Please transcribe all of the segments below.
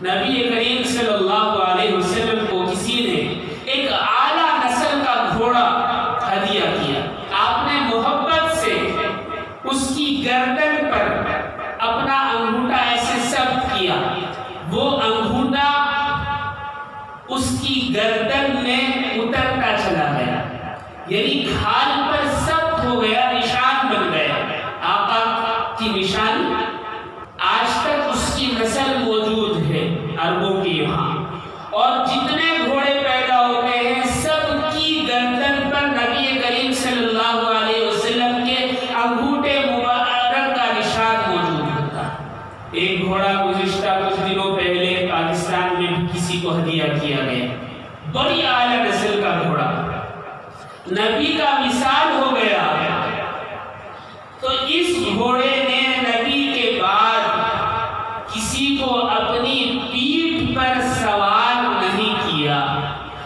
نبی کریم صلی اللہ علیہ وسلم کو کسی نے ایک اعلیٰ نسل کا گھوڑا ہدیہ کیا. آپ نے محبت سے اس کی گردن پر اپنا انگوٹھا ایسے ثبت کیا. وہ انگوٹھا اس کی گردن میں اترتا چلا گیا، یعنی کھال پر ثبت ہو گیا، نشان بن گیا. آقا کی نشان آج تک اس کی نسل موجود ہے عربوں کی یہاں. اور جتنے گھوڑے پیدا ہوتے ہیں سب کی گردن پر نبی کریم صلی اللہ علیہ وسلم کے انگوٹھے مبارک کا نشان موجود ہوتا. ایک گھوڑا گزشتہ کچھ دنوں پہلے پاکستان میں کسی کو ہدیہ کیا گیا، بڑی اعلیٰ نسل کا گھوڑا، نبی کا مثال ہو گیا. تو اس گھوڑے نے نبی کے بعد کسی کو اپنی پیٹھ پر سوار نہیں کیا،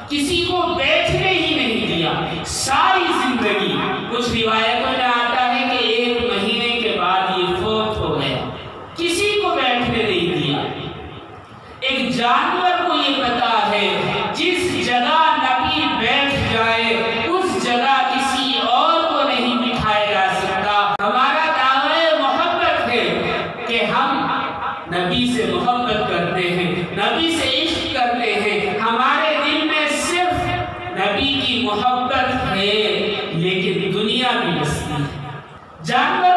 کسی کو بیٹھنے ہی نہیں دیا ساری زندگی. کچھ روایتوں میں آتا ہے کہ 1 مہینے کے بعد یہ فوت ہو گیا، کسی کو بیٹھنے نہیں دیا. ایک جانور کو یہ پتا ہے جس جگہ نبی بیٹھ جائے اس جگہ کسی اور کو نہیں بٹھایا جا سکتا. ہمارا دعوی محبت ہے کہ ہم نبی سے محبت کرتے ہیں، نبی سے عشق کرتے ہیں، ہمارے دل میں صرف نبی کی محبت ہے، لیکن دنیا بھی بستی ہے. جانور